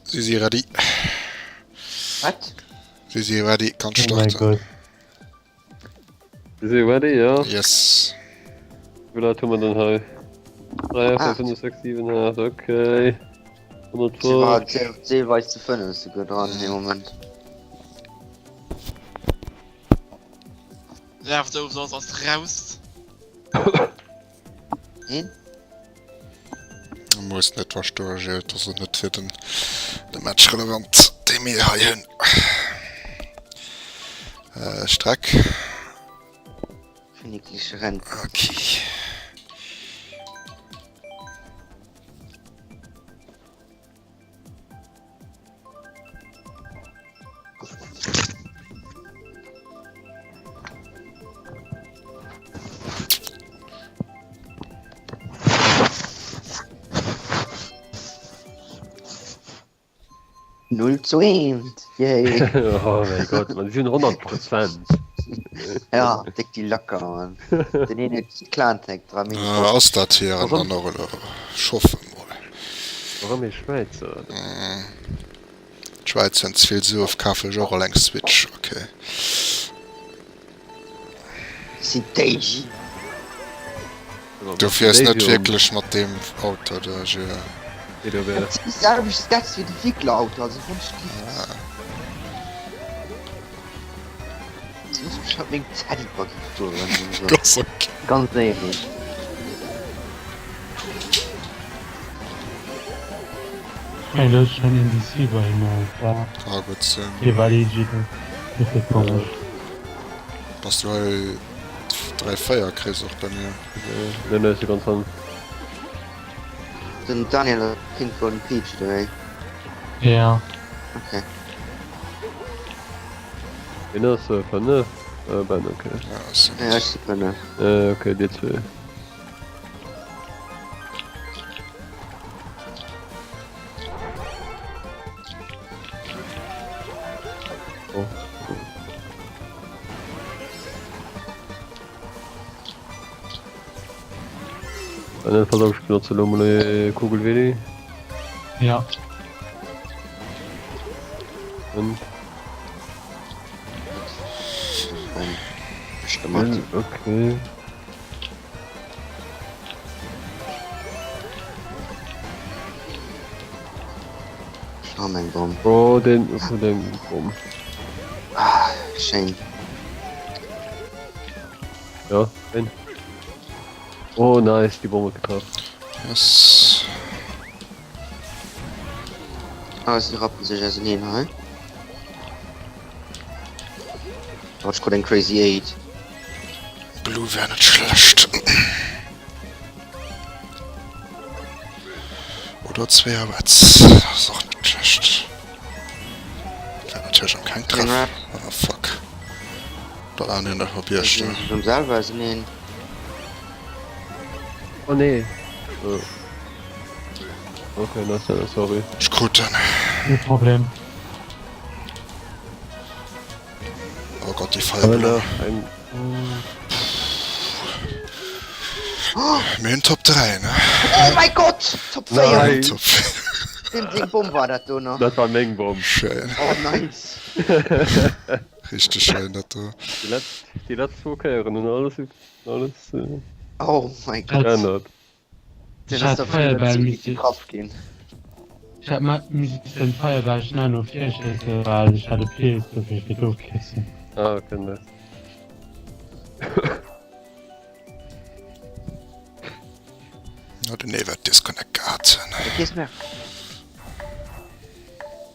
Sie ready. Was? Sie ready. Kannst Oh mein starten. Gott. Is he ready? Ja. Yes. Wie lange tun wir dann halt? 3, 5, 5, 6, 7, 8, okay. Sie war 102. zählweise zu finden, ist gut dran in dem Moment. Ja, so sowas aus raus. Hin? Du musst nicht verstehen, dass er nicht für den Match relevant den wir haben. Streck. Königliche Rennen. Okay. Null zu 1. Yay. Oh mein Gott, man sind 100%. Ja, dick die locker, Mann. Den einen Clan-Tag, 3 Minuten. Aus der Tier an Warum? andere schaffen mal. Warum ist Schweizer? Schweiz sind viel so auf Kaffee, genre längst Switch, okay. Sie Daisy. Du fährst nicht wirklich mit dem Auto, da ich, Das ist eigentlich das wie die Fickler-Auto, also von Stiefel. Jetzt muss ich schon wegen Teddybock gestohlen. Ganz okay. Ganz ehrlich. Hey, das ist schon indizibel, Alter. Ah, gut, Hier war die Gitte. Das ist komisch. hast du halt 3 Feierkreis auch bei mir. Ne, ist ganz an. Den Daniel Kind Golden Peach, oder? Ja. Okay. Wenn das von ne? Ben, okay. Ja, das sind Ja, ich bin ne. Okay, die zwei. Oh. Dann versuche ich noch zu lummeln, Kugel Willi. Ja. Und. Bestimmt. Okay. Oh mein Baum. Oh, den Baum. Ah, schön. Ja, den. Oh, nice, die Bombe getroffen. yes. Ah, sie rappen sich also nie, ne? Watch den Crazy 8. Blue wäre nicht schlecht. Oder 2 Awards. Das ist auch nicht schlecht. Wäre natürlich schon kein Treff. Rap. Oh fuck. Da an in der Hobbyste. Schon selber also nie. Oh nee. Oh. Okay, das sorry. Ist gut dann. Kein Problem. Oh Gott, die Aber Fallblume. ein. Mir in Top 3, ne? Oh mein Gott! Top 4! Nein. Top Den Ding Bomb war das du noch. Das war ein Mengenbomb. schön. Oh nice! Richtig schön, dass du. Die letzten 2 Kehren und alles Oh mein Gott. Als- geändert. Den Ich hast hatte du Feuerball in mit die Kraft gehen. Ich hab mal den Feuerball schnell auf 4 Schüsse, weil ich hatte viel zu viel Friedhofkissen. Ah, okay, nice. Ja, den Never Disconnect gehabt. Ne? Du gehst mehr.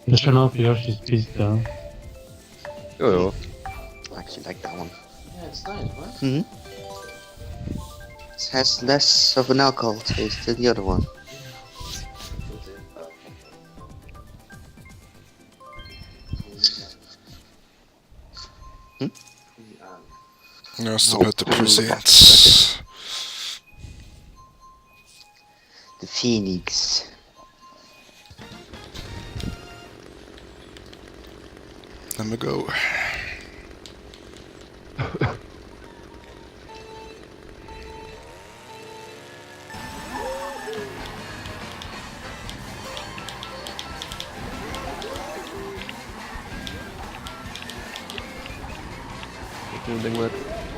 Das ist schon auf Yoshis Piste. Jojo. I actually like that one. Yeah, it's nice, right? Hmm? It has less of an alcohol taste than the other one. Ja, ist doch heute präsent. The Phoenix. Let me go. Denk mal.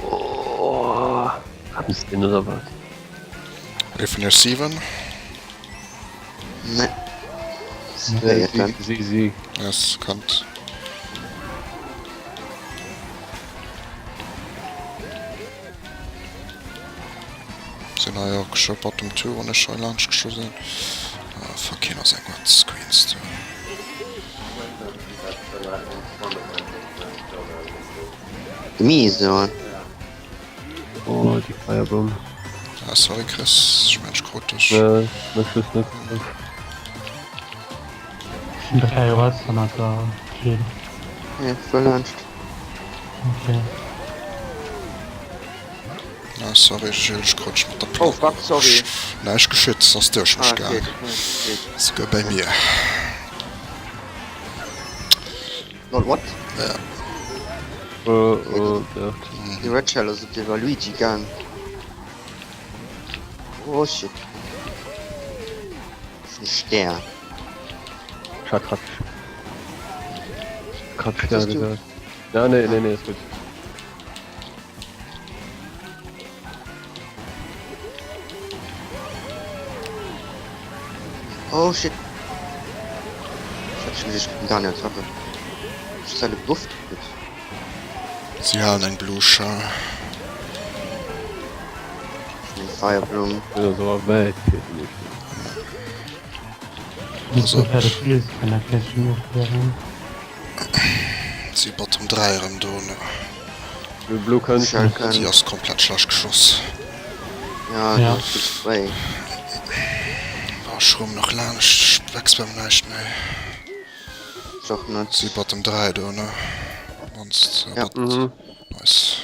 Oh, hab ein Skin oder was? Even your 7. Ne. Ja, jetzt dann. Sie. Yes, kant. Sind ja auch schon bottom 2 und schon launch geschossen. Ah, fuck, hier noch sein Gott, Screens. Du. Mise, man. Oh, die Firebomb. Ah, sorry, Chris, ich mensch kritisch. Ja, das ist nicht. Okay, was dann hat da steht. Ja, verlanscht. Okay. Ah, sorry, ich kritisch mit der Oh, fuck, sorry. Nein, ich geschützt, das durch mich Ah, gar. geht. Sogar bei mir. Lord, what? Ja. Ja. Die Red Shell, also der war Luigi gegangen. Oh shit. Das ist ein Stern. Kratsch. Was Ja, hast du? gesagt. Ja, nee, ist gut. Oh shit. Ich hab schon gar nicht Sache. Das ist eine Luft. Sie haben einen Bluscher. Ein Firebloom. Ja, so weit. Nicht so fertig spielst, kann er gleich genug werden. Sie bottom 3 rum, du. Ne? Mit Blue kann ich Shell nicht. kann. Sie hast komplett schlecht geschossen. Ja, Ja. das ist frei. War schon noch lang, ich wächst beim nicht mehr. Doch nicht. Sie bottom 3, du, ne? Sonst, Ja. Nice.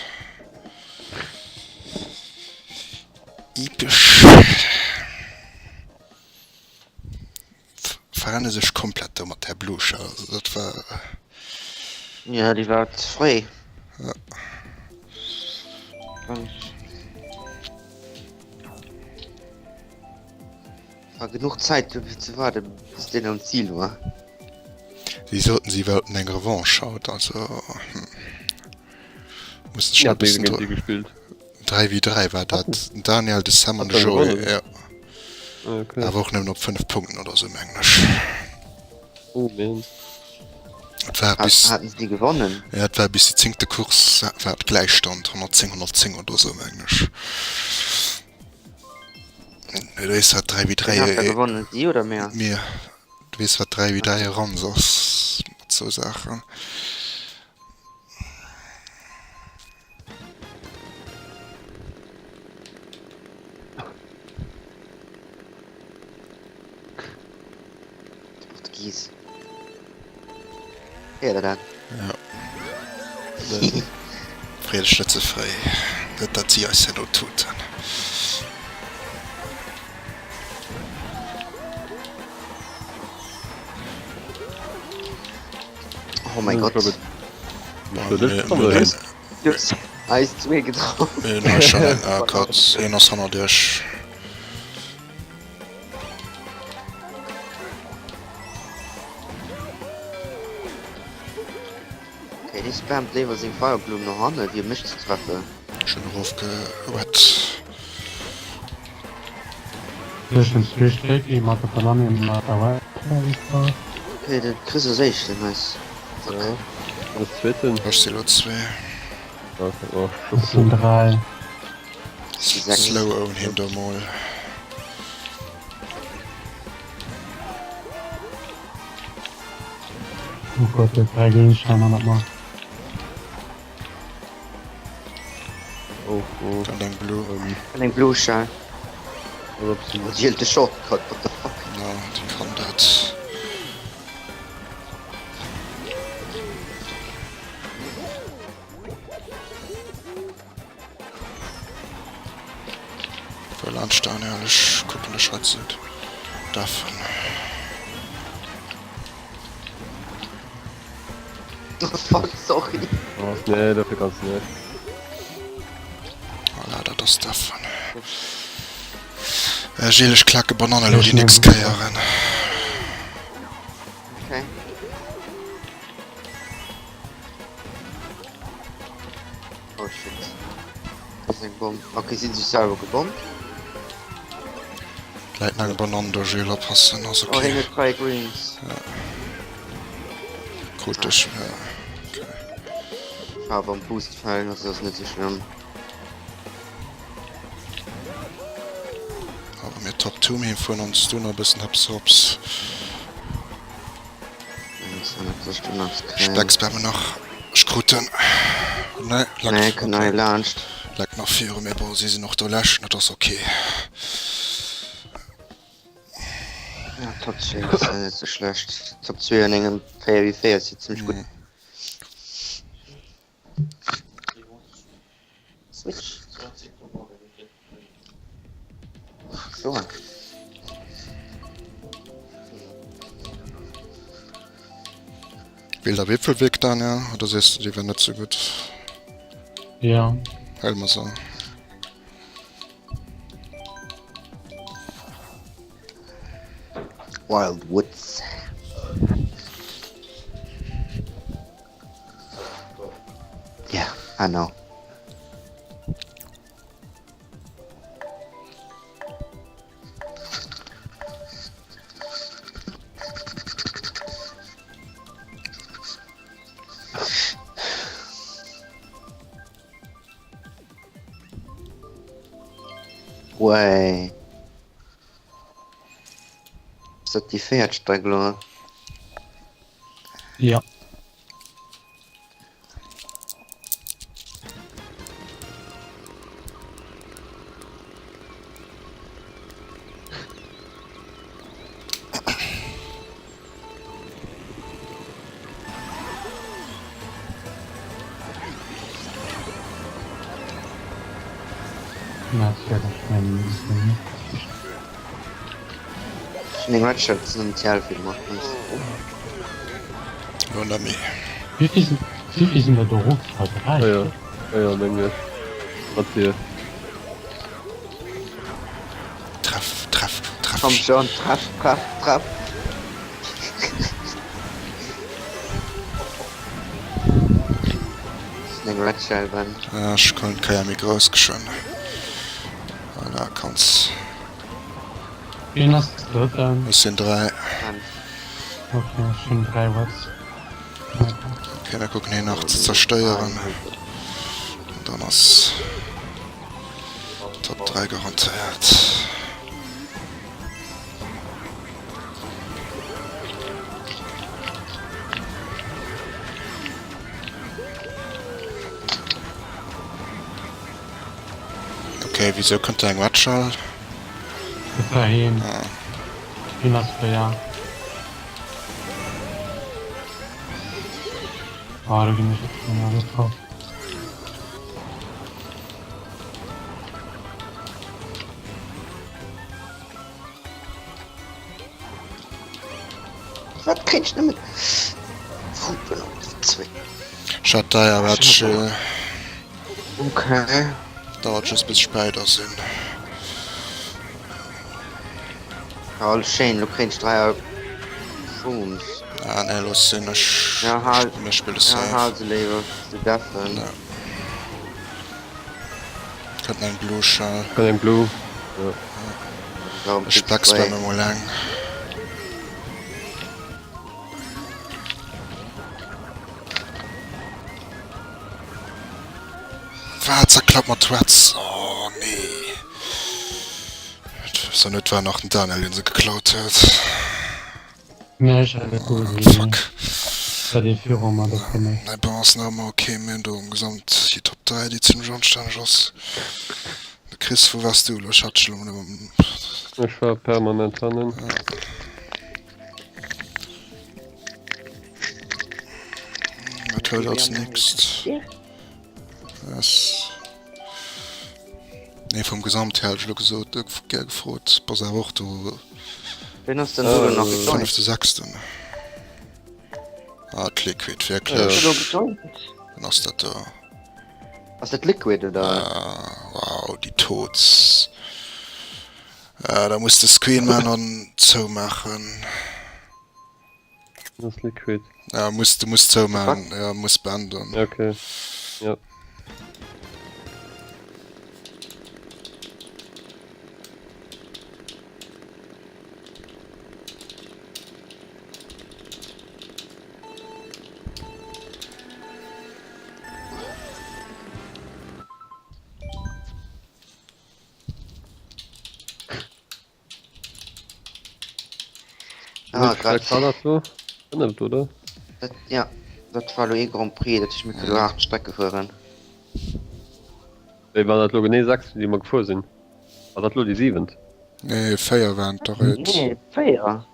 Episch. Verrenne sich komplett mit der Blusche. Also, das war. Ja, die war frei. Ja. War genug Zeit, um zu warten, bis der am Ziel war. Sie wollten eine Revanche schaut, also. Mussten schon Ich ein hab gegen bisschen. die gespielt. 3v3 war das. Daniel, de Sam und Hat er Joey, gewonnen? ja. Okay. Aber auch nur noch 5 Punkten oder so im Englisch. Oh man. Das war bis, Hatten sie die gewonnen? ja, das war bis die 10. Kurs, war Gleichstand, 110 oder so im Englisch. Da ist halt Wer hat da 3v3, gewonnen? Sie oder mehr? mir. Du weißt, was 3v3 ran ist, mit so Sachen. Portugies. Ja, dann. Friedensschütze frei. Das hat sie als ja noch tut. Oh mein Gott. Jetzt Eis 2 getroffen. Na, schon ein kurz, eines haben wir durch. Okay, die spammt lieber sin Firebloom noch an, wie mich zu treffen. Schön aufgehört. Zwischen Strich, ich mache verlangen im Lager. Okay, der Chris ist echt nice. Ja. Was zweiten? Was ist die Lot 2? Okay, oh, Das sind 3. Sechs. Slow own hintermal. Oh Gott, der 3 Gegensteine nochmal. oh. Dann den Blue. Und den Blue Shell. Oder ob sie Und die hält den Shortcut, what the fuck? Ja, die kann das. Für Landsteine, alles gucken, das Schatz sind. Davon. Oh fuck, sorry. Oh, nee, dafür kannst du nicht. Voilà, das ist davon. Gilles Klacke Banane, die nix kreieren. Okay. Oh shit. Das ist ein Bomb. Okay, sind sie selber gebombt? Leiit eng Banander Geler passen ass Oh, hinge okay. 3 Greens. Gutech Ich habe am Boost fallen, das ist nicht so schlimm. aber mir top to hin vun ans Dunner bisssen habs. Specks beim nach Skruten. Ne, Nee, kann ich launcht. Lägt nach 4 mé bo si noch do lächen, dat okay. Ja, Top 2 ist ja nicht so schlecht. Top 2 an engem Fair wie Fair ist jetzt ziemlich gut. Switch. So. Will der Wipfelweg dann ja oder sest du die wenn net so gut Ja. Helmer so. Wild Woods. Yeah, I know. Way. Ist das die Pferdsteiglung? Ja. Na, ich werde schnell ein bisschen. Ich nehme halt schon so einen Theaterfilm machen. Und mi. Wie viel sind da drauf? Also Ah ja, ah ja, Menge. Was hier? Komm Treff. schon, trapp. Ich nehme Red Shell beim. Ja, ich kann ja mir groß geschön. Da kannst Wen hast du dann? es sind 3. Okay, schon 3 Watts. Okay, wir gucken hier nach zu zerstören. Und dann ist Top 3 garantiert. Okay, wieso könnte ein Watschall? Bis dahin. Ah, Wen hast du ja? Oh, da bin ich jetzt schon mal drauf. Was kriegst du damit? Fußball auf 2. schaut da ja, was Okay. dauert es bis später sind. Alles schön, du kriegst 3 Pfunds. Ah, ne, los sind ich. Ja, halt. Ich spiele Ja, safe. Halseleber. Du darfst dann. Ja. Könnten ein Blue Schall. Kann ein Blue. Warum Ich pack's bei mir mal lang. Zerklappert Twats. Oh nee. So nicht war noch ein Daniel, den sie geklaut hat. Ne, ich hatte cool. Fuck. Bei den Führern mal das gemacht. Ne, bei uns nochmal okay, mir du gesamt die Top 3, die ziehen schon stand aus. Chris, wo warst du? Ich hatte schon. Ich war permanent an. Was hört als nächstes? Das. Ne, vom Gesamtteil, ich habe so gefreut. Pass auf, du. Wen hast du denn noch gejoint? 5. 6. Ah, Liquid, Hast wirklich. du gejoint? Dann hast du da. Was ist das Liquid oder? Wow, die Tods. Da musst du Screenman und so machen. Das Liquid. Ja, du musst so machen. Ja, musst beenden. Okay. Ja. Ah, Vielleicht war grad. das so? Nicht, oder? Ja, das war eh Grand Prix, dass ich mit der 8 Strecke fahren. Ey, war das Logo 6, die mal gefahren sind? War das nur die 7? Nee, Feier waren doch jetzt. Nee, fair.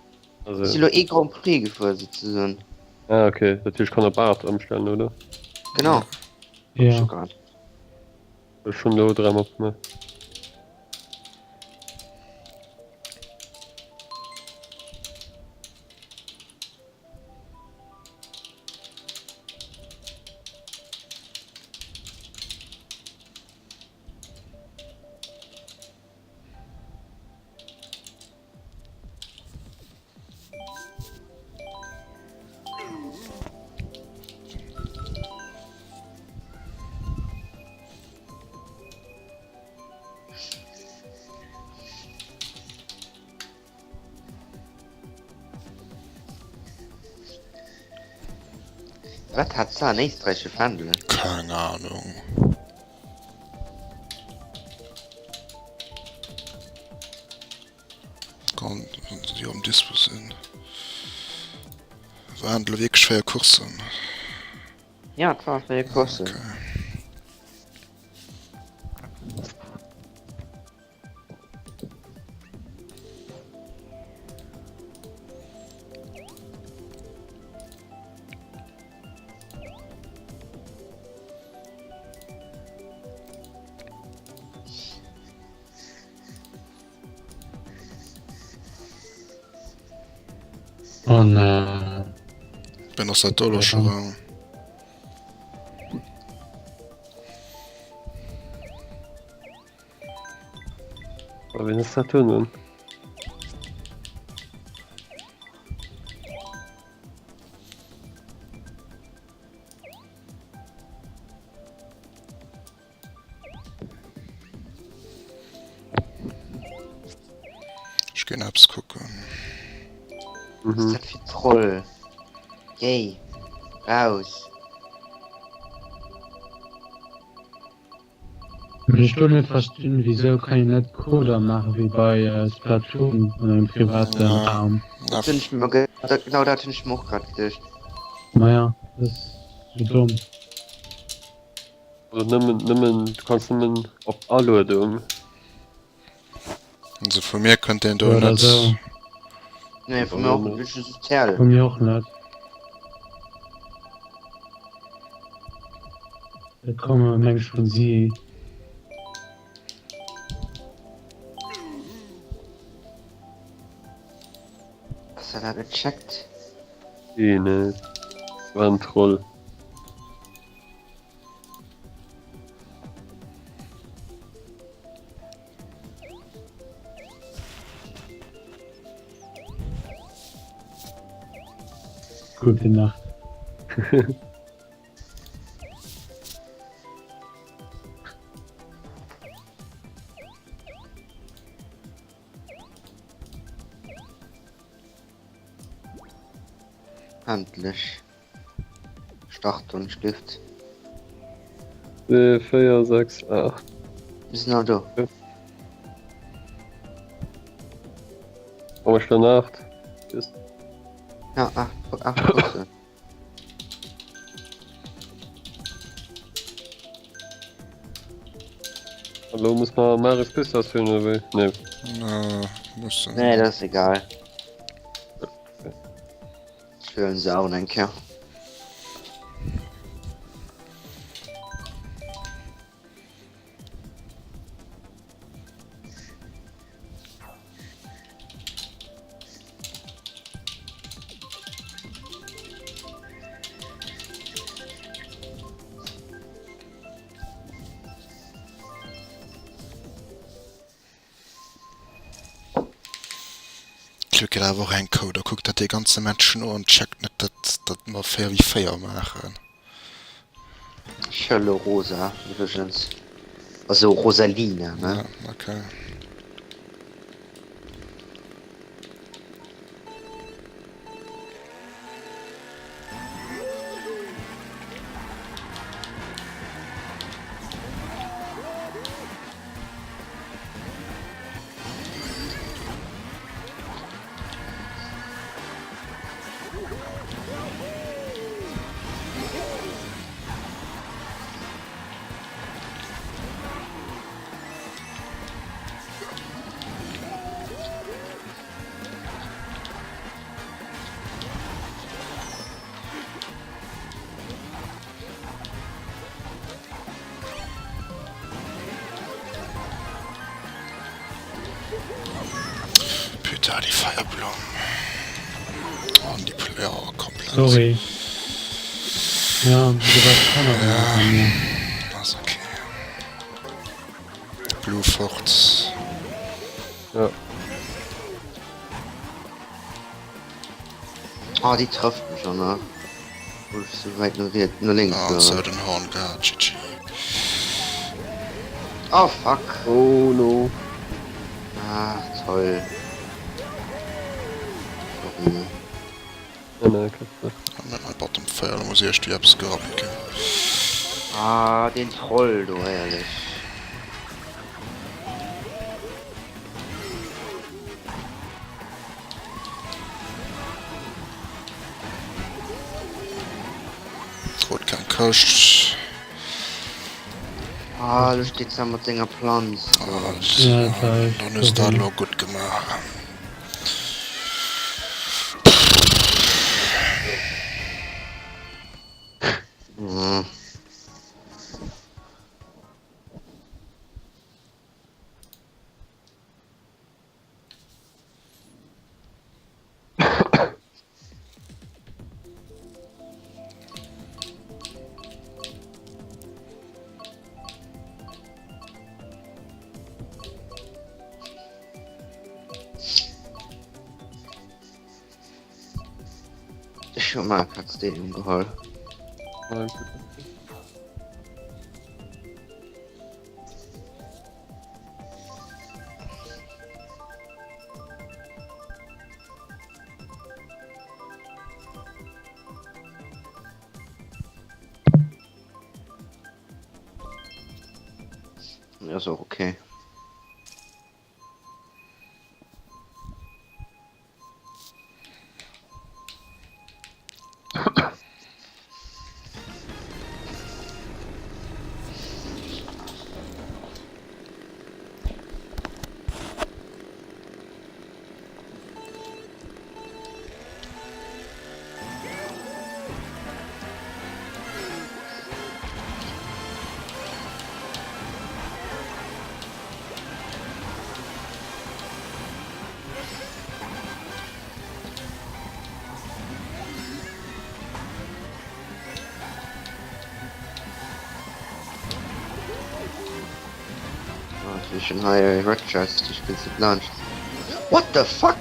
Also, Sie sind eh Grand Prix gefahren, sozusagen. ah, okay. Natürlich kann er Bart anstellen, oder? Genau. Ja. Schon grad. Das ist schon da dreimal gemacht. Was hat da nächstreiche Fandel? Keine Ahnung. Kommt, wenn sie am Dispo sind. Waren wirklich schwer Kursen. Ja, das war für die Kurse. Okay. Und Bin aus der Dollar schon ran. Aber wenn es Saturn nun. Ich geh Apps gucken. Was ist Mhm. das für Troll? Geh. Raus. ich will nicht verstehen, wieso kann ich nicht Coder machen wie bei Splatoon oder im privaten Ja. Raum. Na, Bin ich mir genau da bin ich mir auch gerade gedacht. Naja, das ist so dumm. Oder du kannst nimmen auf alle da. also von mir könnt ihr Oder Donuts. so. Nee, von mir auch ein bisschen sozial. Von mir auch nicht. Da kommen Menschen von sie. Was hat er gecheckt? Ne. War ein Troll. Gute Nacht. Handlich. Start und Stift. 4, 6, 8. Wir sind auch da. Komm ich danach? Ist Ja, 8 Kurse. Hallo, muss man Maris Pistas finden, oder? Ne. Na, muss Nee, das ist egal. Schön sauer, denke ich. Glück da wo ein Code, guckt dat die ganze Menschen an und checkt net dat man fair wie Feier machen. Schölle Rosa, übrigens. Also Rosaline, ne? Ja, okay. Da die Feuerblumen. Und die Player komplett. Sorry. Ja, du warst schon noch Ja. an mir. Das ist okay. Blue Forts. Ja. Oh, die trifft mich schon, ne? Wo ich so weit nur links. Ah, und so den Horn gehabt, GG. Oh, fuck. Oh no. Ah, toll. Warum? Nein, Katze. Mit meinem Bottom Feuer, da muss ich erst die Apps gerappen können. Ah, den Troll, du ehrlich. Rot kein Kost. Ah, du stehst da mit Dinger Plans. Und Ja, da ist dann ist so das viel. noch gut gemacht. Hm. Schon mal hat's den umgeholt. Nein, gut. Ja, ist auch okay. Ich bin high Red Chest, ich bin's nicht launched. What the fuck?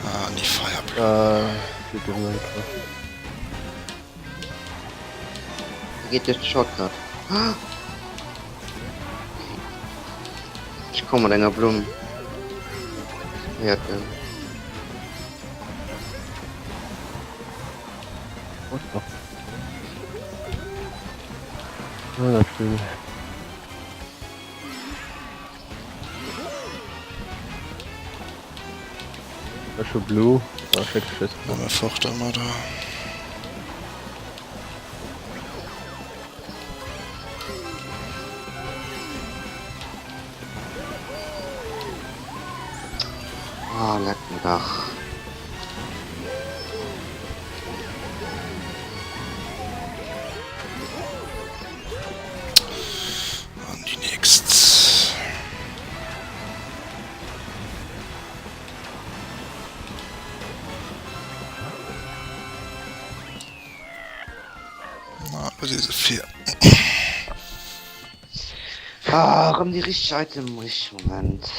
Ah, die Feuerblumen. Geht in meinen Kraft. Geht jetzt Shortcut. Ich komme länger Blumen. Ja, dann. What the? Ah, natürlich. Das ist schon blue. Ah, shit, shit. Haben wir Fort immer da. Ah, leck mir doch. Und die nächste. Na, diese 4. Ah, komm die richtige Item im richtigen Moment.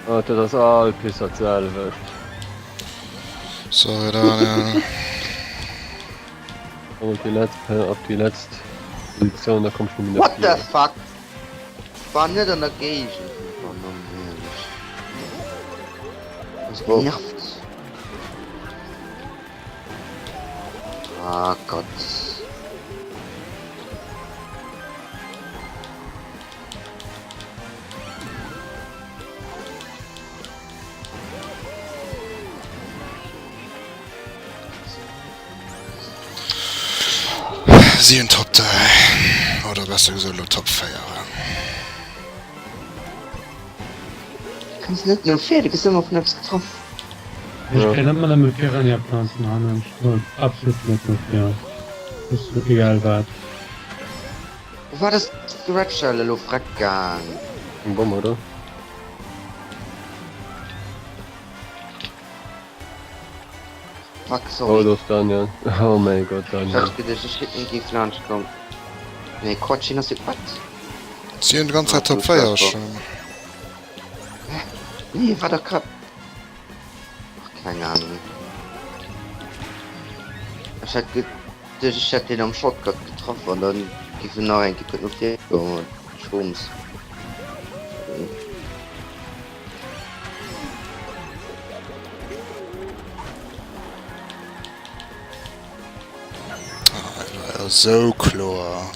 Oh, das ist all Pisser selber. So, dann, Und auf die letzte Position, da kommst du mit What der the fuck? War nicht an der Gage. Was nervt? Ah Gott. sie in Top 3. Oder besser gesagt, nur Top 4. Kannst nicht nur fertig, ist immer von etwas getroffen. Ich Ja. kann immer mit Piranha-Pflanzen handeln. Absolut nicht mit dir. Ist mir egal was. Wo war das Geratschale, lo Frackgang? Ein Bomber, oder? Fuck, Oh, sorry. das ist Daniel. Oh mein Gott, Ich Daniel. dachte, das ist Schicken geflanscht kommt. Nee, Quatsch, das ist was? Sie in die ganze Zeit Ah, Top gut, 4 das schon. Nee, war doch grad. Ach, keine Ahnung. Ich hätte den am Shotgun getroffen und dann gibt es noch ein gekriegt noch viel Schwumms. Ja, so klar.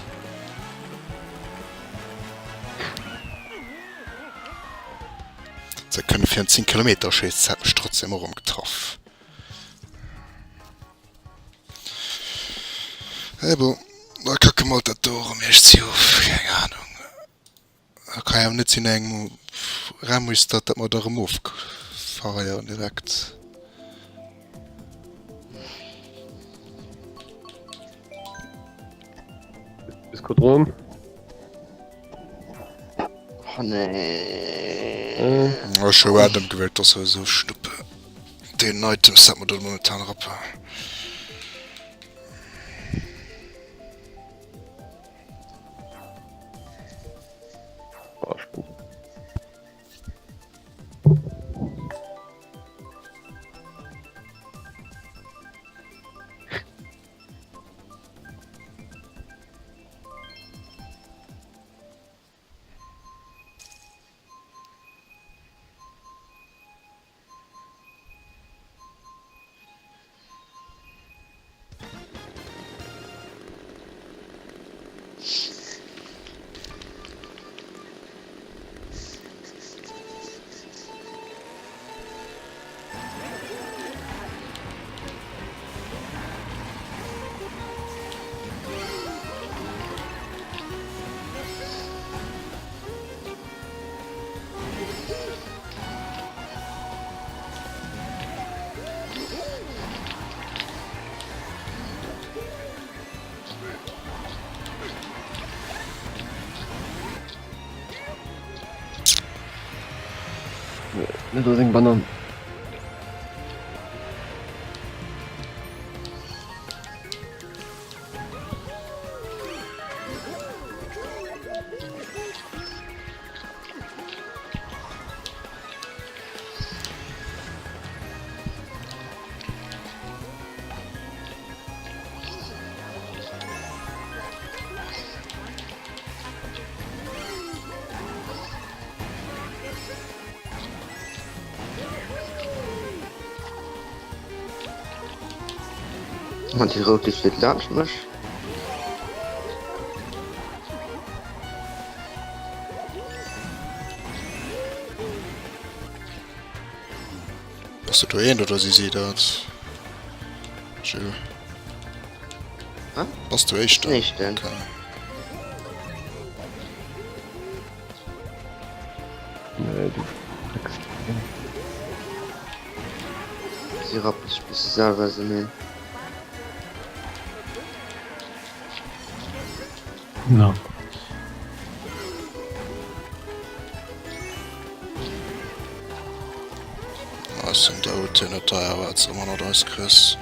Sie können 14 Kilometer schießen, hat mich trotzdem rumgetroffen. Eben, da kacke mal das Tor um erst zu auf, keine Ahnung. Da kann ich auch nicht in einem Rahmen, dass man da rumfahren ja direkt. Ist gut rum. Oh nee. Ja, schon Adam gewählt, dass er so schnuppe. Den Items hat man da momentan rappen. Boah, spannend. Nicht aus den Bananen. Und die rote steht Lunchmisch. Hast du einen oder sie sieht das? Schön. Hä? Hast du echt? Nicht denn. Okay. Nee, du. Sie rappt sich bis selber so nehmen. No. Was sind da unten in der was immer noch da ist, Chris?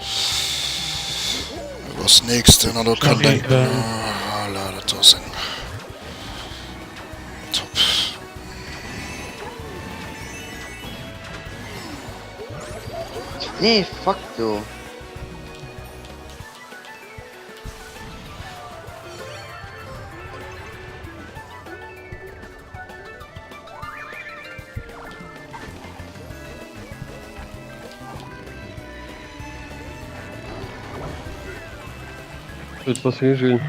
Was nächste noch da kann denken? Ah, leider das sind. Top. Nee, fuck du. Jetzt was hier schön.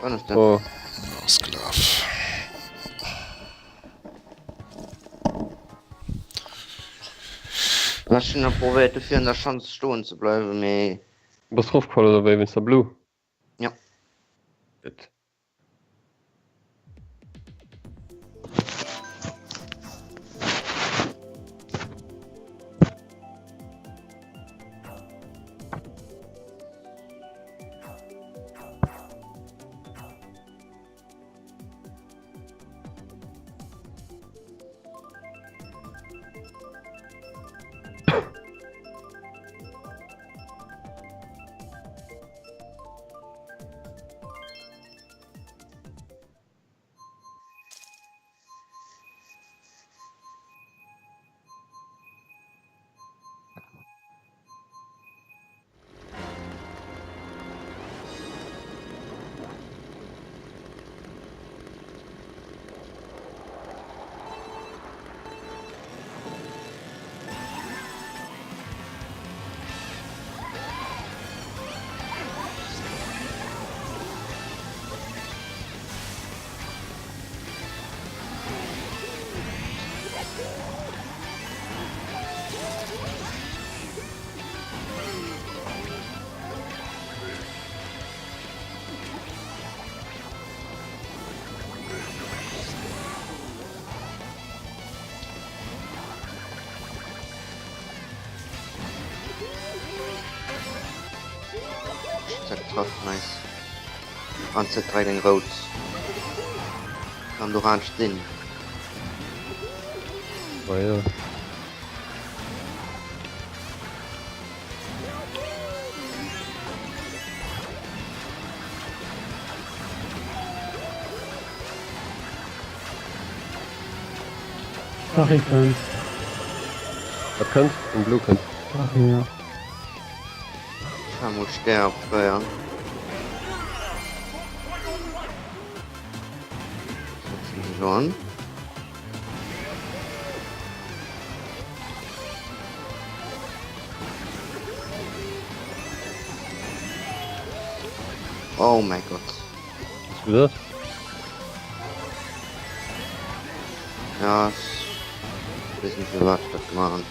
Wann ist das? Oh, Ausklav. Was schon noch probiert, dafür in der Chance stehen zu bleiben, meh. was draufgefallen dabei, Mr. Blue? Ja. Gut. Getroffen, nice. Anze 3 den Rot. Kann orange drin. Oh ja. Ach, ich kann's. Was kannst? Und Blue kannst. Ach ja. Kann muss sterben, ja. Schon. Oh mein Gott. Hast du das? Ja, ich weiß nicht, wie was das machen.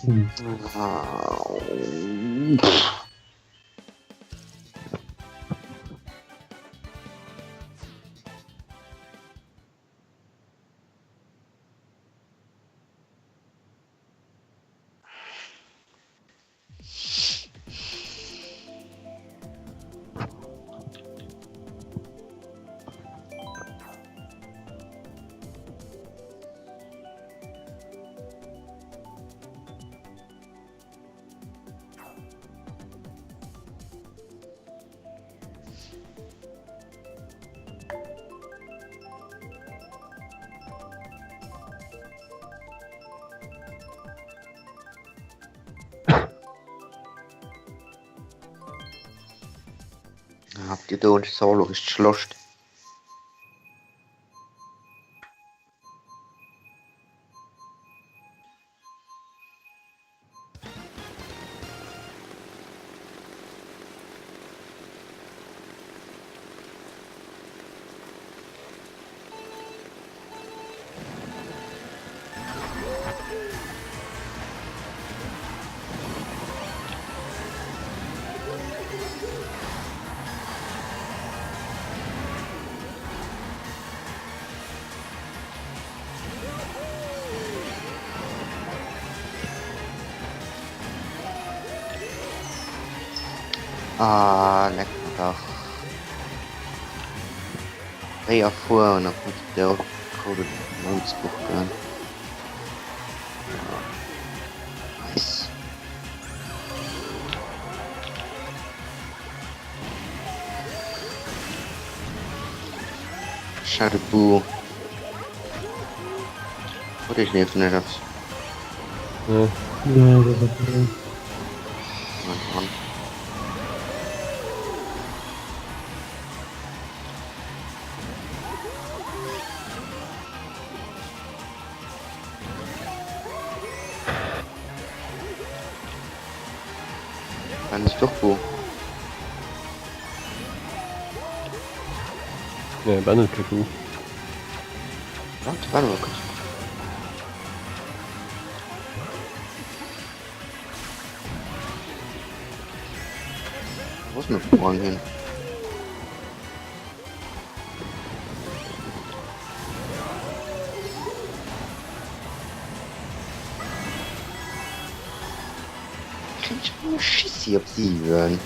Hm. Au. Habt ihr da und Solo ist geschlossen? Ah, leck mich doch. Ja, vor und dann kommt der Code ins Buch rein. Nice. Schade, Bu. Oder ich nehme nicht aufs. Ja. Nee, das ist okay. Mann. Dann ist doch Bu. Ja, Bandit Kaku. Warte mal kurz. Wo ist mein Vorhang hin? Kann ich mal Schiss hier auf sie hören?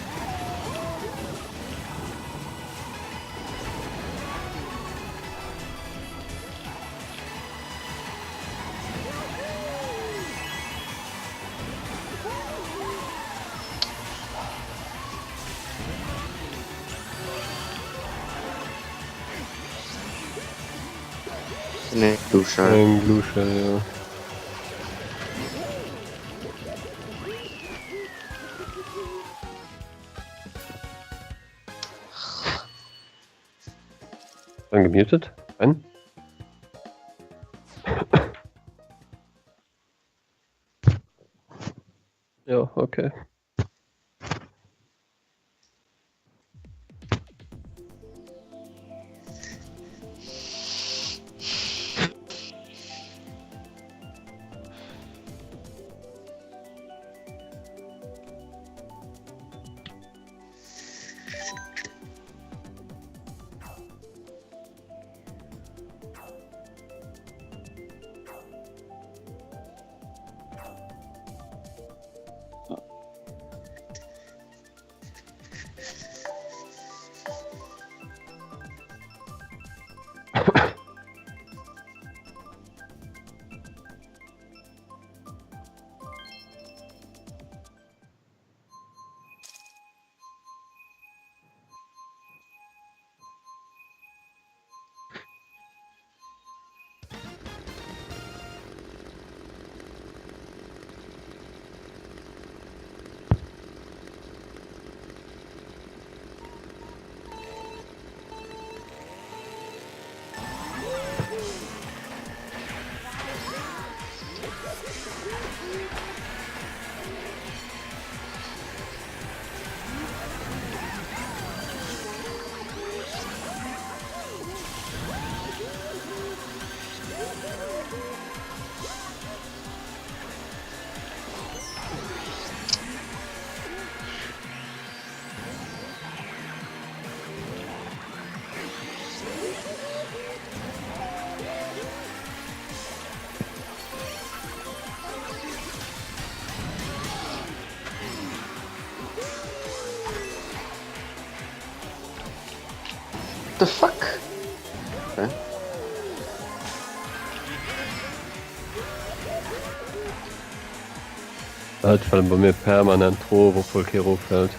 Ne, du Scheiße. Ein Gluscher, ja. Dann gemutet? Ein? Ja, okay. The fuck? Okay. Halt vor allem bei mir permanent Tro, wo voll Kero fällt.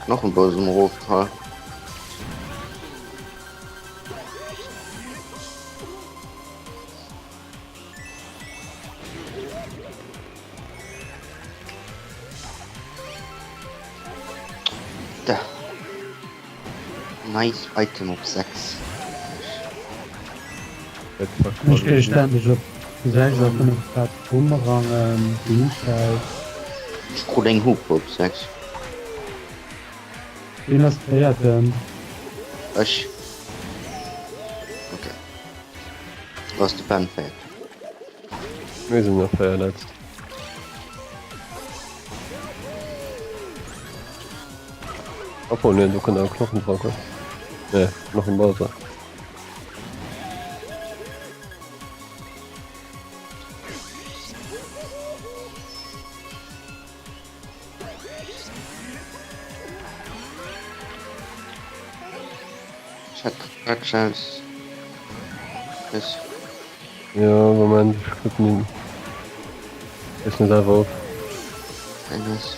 Noch ein bösen Ruf, toll. Da. Nice Item auf 6. Jetzt Ich stehe ständig auf 6 auf einem Platz Bumerang, Dienstag. Ich hol den Hub auf 6. Wie das fährt denn? Ich. Okay. Was die Band fährt. Wir sind noch verletzt. Obwohl, ne, du kannst auch Knochen brauchen. Ne, noch im Bowser. Ich hatte gerade Chance. Das. Ja, Moment, ich guck nicht. Ist nicht selber auf. Eines.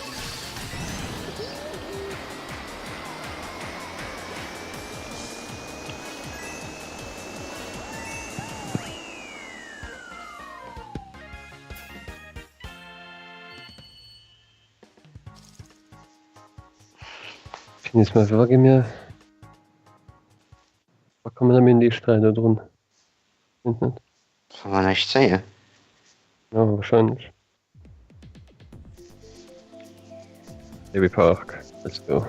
Jetzt mal Frage mir. Was kann man da mit in die Streite drin? Nicht? Kann man nicht sehen. Ja, wahrscheinlich. Baby Park. Let's go.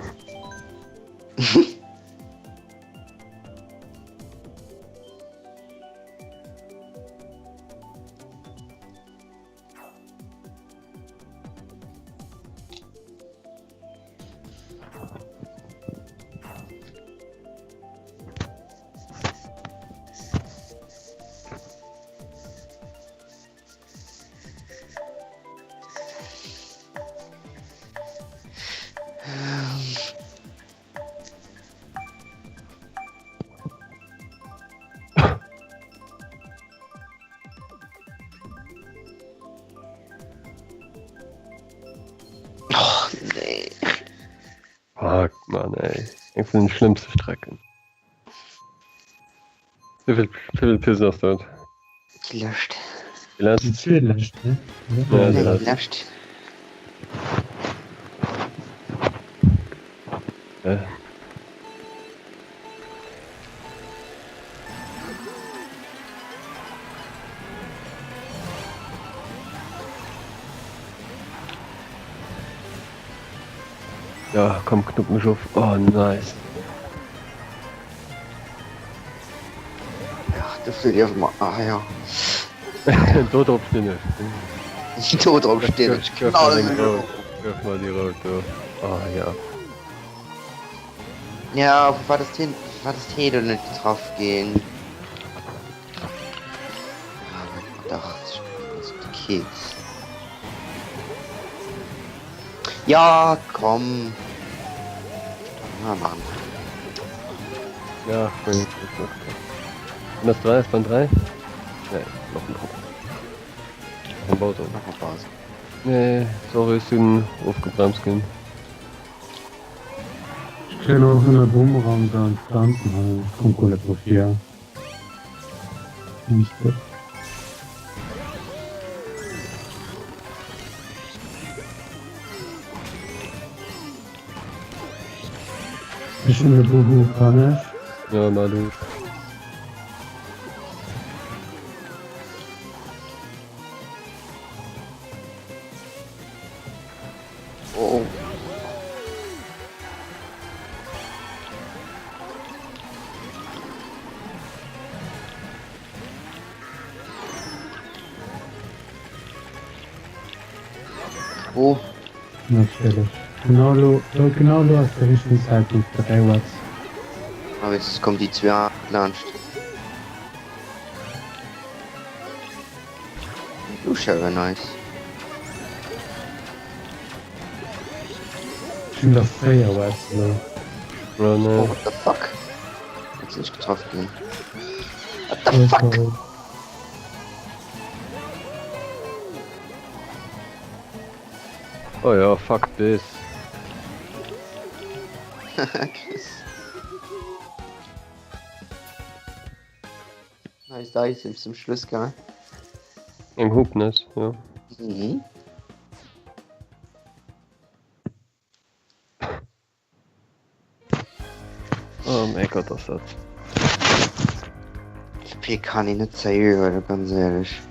Oh, nee. Fuck, Mann, ey. Eine von den schlimmsten Strecken. Wie viel Pilsen hast du dort? Gelöscht. Die letzte? Die Zweitletzte, ne? Ja, die Nee, letzte. gelöscht. Ja, komm, knupp mich auf. Oh, nice. Ja, das will ich einfach mal. Ah ja. Dort drauf stehen. Ich tot drauf stehen. Ich Wirf mal den knall. Rot. Wirf mal die Rot, du. Oh, ja. Ja, wo war das hin? War das Hedel nicht drauf gehen? Ah, mein Gott, das ist der Keks. Ja, komm. Ja, Mann. Ja, ich bin jetzt noch. Und das 3 ist beim 3? Nee, noch ein Druck. Noch ein Bauto. Mach mal Pause. Nee, sorry, ist den aufgebremst gehen. Ich kann auch in der Bumerang da und Pflanzen haben. Vom Kohleprofil. Nicht gut. Ich in der Buhu kann ich. Ja, mal du. Oh. Oh. Natürlich. Genau, genau du hast der richtigen Zeitpunkt für 3 Watts. Aber jetzt kommt die 2 launcht. Du schau nice. Ich bin auf 4 Watts, so. Oh, Oh, ne. what the fuck? Jetzt nicht getroffen. So. Oh ja, fuck this. Chris. Nice, da ist zum Schluss, gell? Im Hubnis, ja. Mhm. Oh mein Gott, das hat. Ich kann ihn nicht sehen, Leute, ganz ehrlich.